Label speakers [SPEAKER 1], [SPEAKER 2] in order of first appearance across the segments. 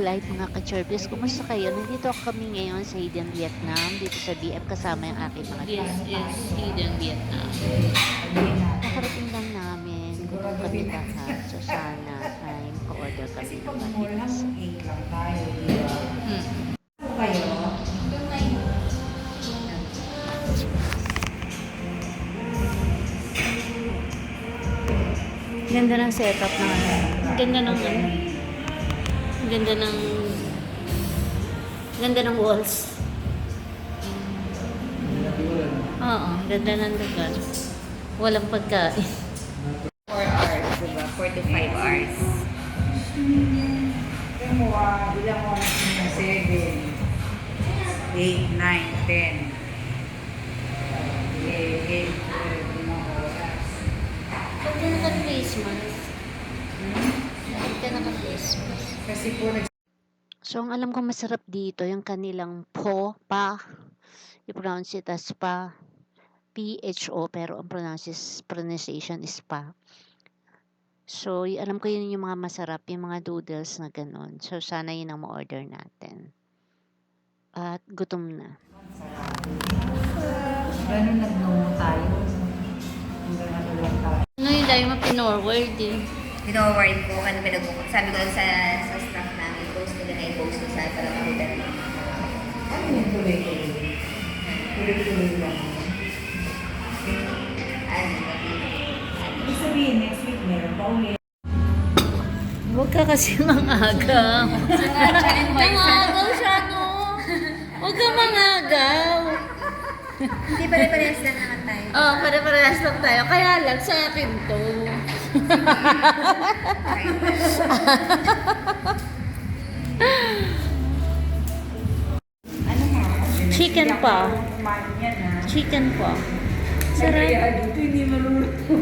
[SPEAKER 1] Light mga ka-Chorbis, kumusta kayo? Nandito kami ngayon sa Hidden Vietnam, dito sa BF kasama yung aking mga
[SPEAKER 2] This is Hidden Vietnam.
[SPEAKER 1] Nakarating lang namin, gutom kami lahat. So sana ay maka-order kami ng mga pizza. Ganda ng setup na ano.
[SPEAKER 2] Ganda ng ano. Ganda ng walls. Oo, ganda ng lugar. Walang pagkain.
[SPEAKER 3] 4 hours, diba? 4 to 5 hours. Ilang oras na? 7, 8, 9, 10. 11, 12, limang oras.
[SPEAKER 2] Pag ka naka-face mask. Pag ka naka-face mask.
[SPEAKER 3] Kasi po
[SPEAKER 1] So ang alam ko masarap dito, yung kanilang pa, i-pronounce it as pa, PHO, pero ang pronunciation is pa. So, alam ko yun yung mga masarap, yung mga noodles na ganun. So, sana yun ang ma-order natin. At gutom na.
[SPEAKER 3] gano'n nag-nomo tayo. Hanggang ano lang tayo.
[SPEAKER 2] Ano yung dahil ma-pinorward eh.
[SPEAKER 3] Pinoward ko, ano pinag-book. Sabi ko lang sa staff namin, post ko din ay post ko sa para makita na. Ano yung tuloy-tuloy? Tuloy-tuloy lang. Ano, ibig sabihin, next week meron pa ulit.
[SPEAKER 2] Huwag ka kasi mangagaw. Mangagaw siya, no? Huwag ka mangagaw.
[SPEAKER 3] Hindi pare-parehas lang naman tayo.
[SPEAKER 2] Oo, pare-parehas lang tayo. Kaya lang, sa akin to.
[SPEAKER 3] Ano nga?
[SPEAKER 2] Chicken pa.
[SPEAKER 3] Kumain yan ha.
[SPEAKER 2] Chicken pa.
[SPEAKER 3] Sarap.
[SPEAKER 2] Sarap.
[SPEAKER 3] Dito hindi maluluto.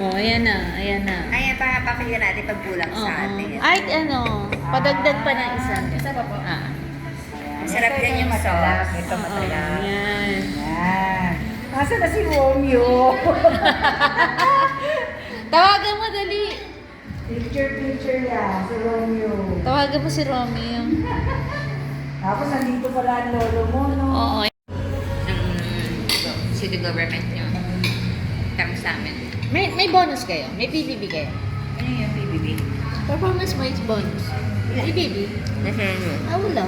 [SPEAKER 2] Oh, ayan na. Ayan na.
[SPEAKER 3] Ayan, papakita natin pag kulang
[SPEAKER 2] Oo.
[SPEAKER 3] sa atin.
[SPEAKER 2] Ay, ano, padagdag pa ng isa.
[SPEAKER 3] Isa pa po.
[SPEAKER 2] Ah.
[SPEAKER 3] Masarap din yung sauce. Ito
[SPEAKER 2] Oo,
[SPEAKER 3] masarap.
[SPEAKER 2] yan.
[SPEAKER 3] Yan. Asa na si Romeo?
[SPEAKER 2] Tawagan mo, dali.
[SPEAKER 3] Picture yan, si Romeo.
[SPEAKER 2] Tawagan mo si Romeo.
[SPEAKER 3] Tapos nandito pala ang lolo mo, no?
[SPEAKER 2] Oo.
[SPEAKER 3] City government nyo. Kami sa amin.
[SPEAKER 2] May bonus kayo? May PBB kayo?
[SPEAKER 3] Ano yung PBB?
[SPEAKER 2] Performance points bonus. PBB?
[SPEAKER 3] Nasaan
[SPEAKER 2] Ah, wala.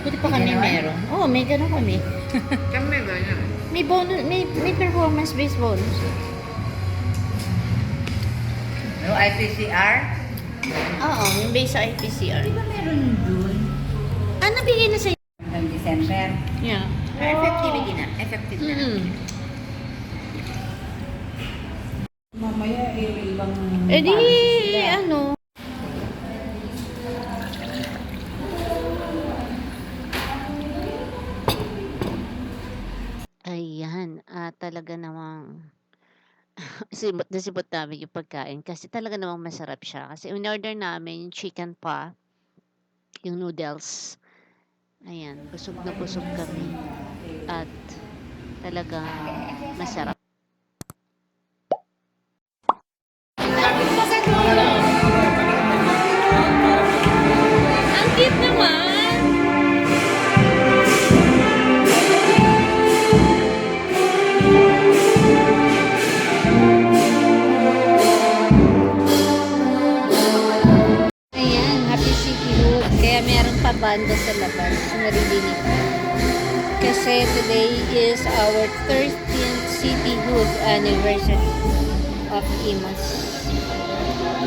[SPEAKER 2] Pwede pa kami
[SPEAKER 3] Ganon?
[SPEAKER 2] meron. Oo, may gano'n kami.
[SPEAKER 3] Kami gano'n.
[SPEAKER 2] May bonus, may performance-based bonus.
[SPEAKER 3] No, IPCR?
[SPEAKER 2] Oo, yung based sa IPCR.
[SPEAKER 3] Di ba meron dun?
[SPEAKER 2] Ah, nabigay na sa
[SPEAKER 3] Hanggang December.
[SPEAKER 2] Yeah.
[SPEAKER 3] Effectivity na. Effective na.
[SPEAKER 2] Mm.
[SPEAKER 3] Mamaya ibang...
[SPEAKER 2] Eh di, ano?
[SPEAKER 1] Ayan, talaga namang sibot na sibot namin yung pagkain kasi talaga namang masarap siya. Kasi in-order namin yung chicken pa, yung noodles. Ayan, busog na busog kami. At talagang masarap.
[SPEAKER 2] Ang cute naman! Ayan, Happy City Hood. Kaya meron pa banda sa labas. Naririnig ko. Kasi today is our 13th City Hood anniversary of Imus.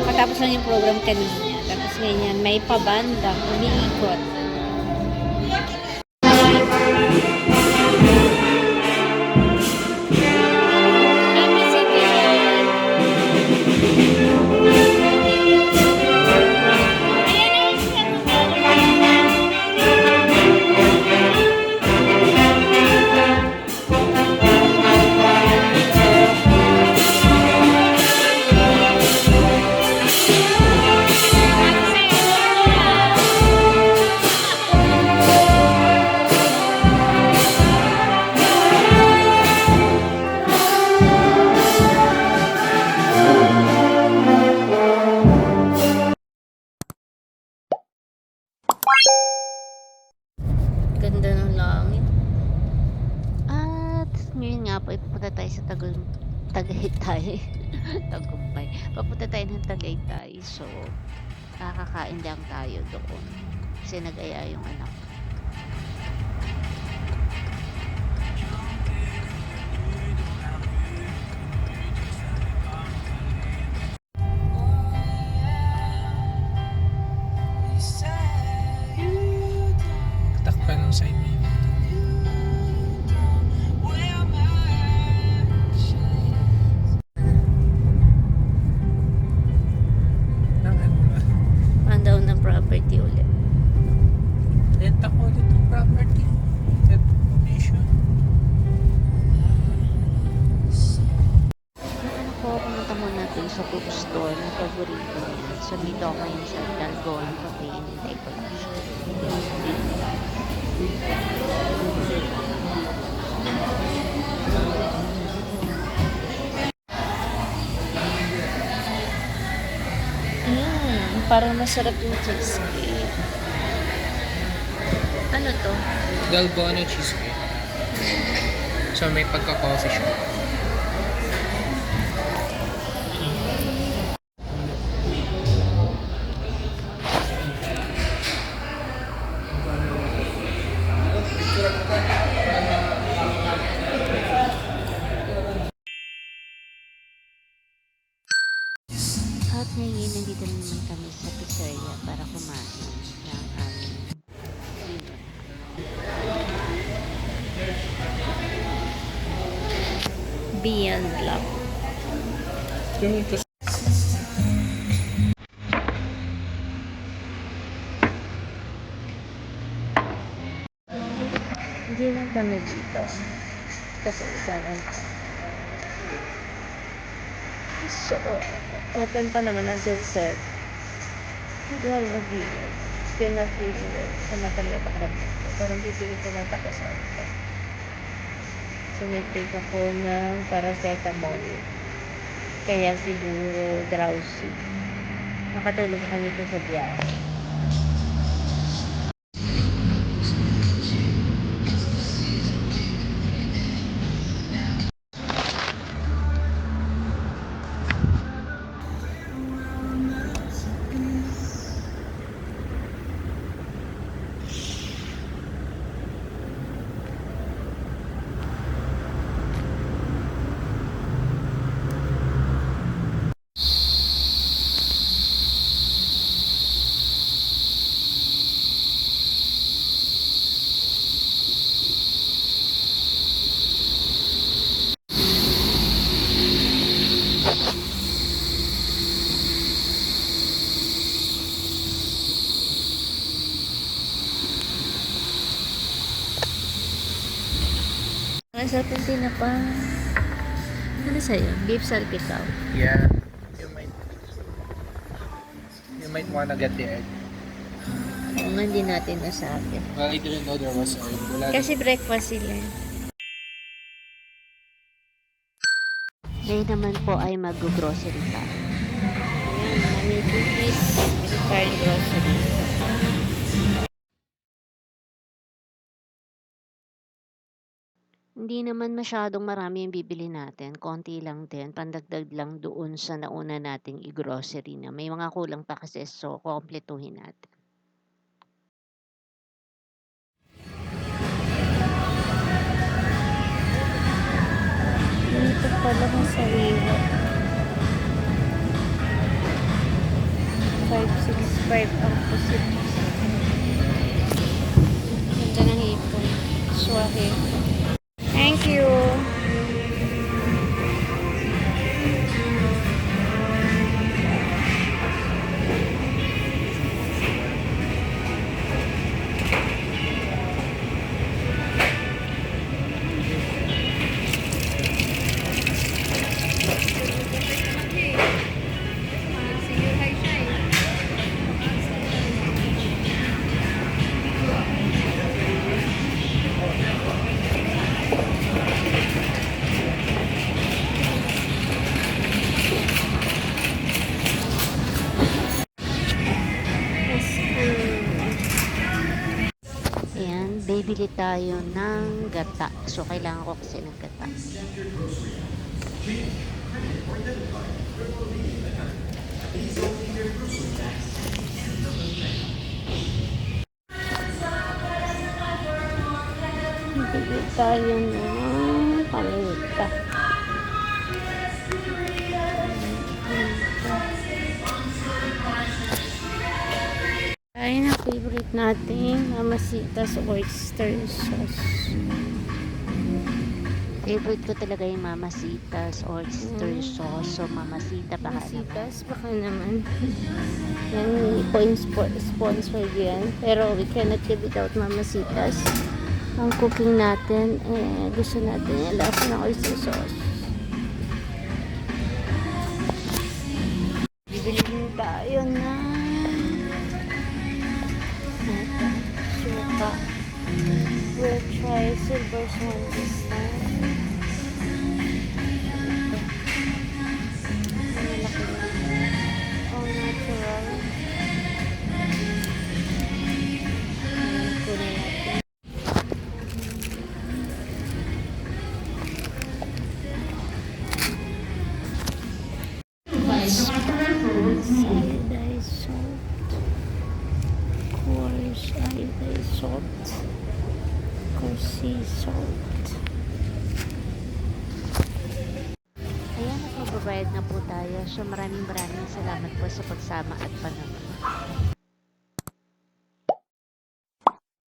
[SPEAKER 2] Matapos lang yung program kanina. Tapos ngayon may pabandang umiikot. Happy City Hood! Ayan na yung
[SPEAKER 1] sa Tagaytay. Tagumpay. Papunta tayo ng Tagaytay. So, kakakain lang tayo doon. Kasi nag-aya yung anak ko.
[SPEAKER 4] Takpan ng side mo. Nang ano na.
[SPEAKER 2] Found down ng property ulit.
[SPEAKER 4] Renta ko ulit ang property. Set foundation.
[SPEAKER 1] Ano ko, pumunta muna natin sa bookstore na paborito niya. So, dito ako ngayon sa Dalgona Cafe. Hinintay ko lang siya.
[SPEAKER 2] Parang masarap yung cheesecake. Ano to?
[SPEAKER 4] Dalgona cheesecake. So may pagka-coffee siya.
[SPEAKER 1] At ngayon, nandito na naman kami sa pizzeria para kumain ng aming dinner.
[SPEAKER 2] Beyond Love. Hindi lang kami dito. Kasi sana. So, open pa naman ang set. Well, mag-iwan. Pinag-iwan. Sa mataliit ako. Parang bibili ko ng takasal. So, nag-take ako ng paracetamol. Kaya siguro drowsy. Nakatulog kami ito sa biyahe. Ang sarap yung tinapa. Ano sa'yo? Beef salpikaw.
[SPEAKER 4] Yeah. You might wanna get the egg.
[SPEAKER 2] Oo nga, hindi natin nasabi.
[SPEAKER 4] Well, I didn't know there was egg. Wala
[SPEAKER 2] Kasi breakfast sila.
[SPEAKER 1] Ngayon naman po ay mag-grocery tayo.
[SPEAKER 2] Ayan, mami cookies. Required groceries.
[SPEAKER 1] Hindi naman masyadong marami yung bibili natin. Konti lang din. Pandagdag lang doon sa nauna nating i-grocery na. May mga kulang pa kasi so kompletuhin natin.
[SPEAKER 2] Dito pala ng sariwa. 565 ang pusit. Ganda ng hipon. Swahe. Thank you.
[SPEAKER 1] Ayan, bibili tayo ng gata. So, kailangan ko kasi ng gata.
[SPEAKER 2] Bili tayo ng paminta. Ay na favorite natin, Mamasitas oyster sauce.
[SPEAKER 1] Favorite ko talaga yung Mamasitas oyster sauce. So, Mamasita baka naman.
[SPEAKER 2] Mamasitas, baka naman. Yan, point sponsor yan. Pero we cannot live without Mamasitas. Ang cooking natin, gusto natin yung lasa ng oyster sauce. Bibili din tayo na suka. We'll try silver swan this time. Malaki na. All natural. Ayan, kunin natin. Iodized salt. Coarse iodized salt. Coarse sea salt.
[SPEAKER 1] Ayan, nagbabayad na po tayo. So, maraming salamat po sa pagsama at panonood.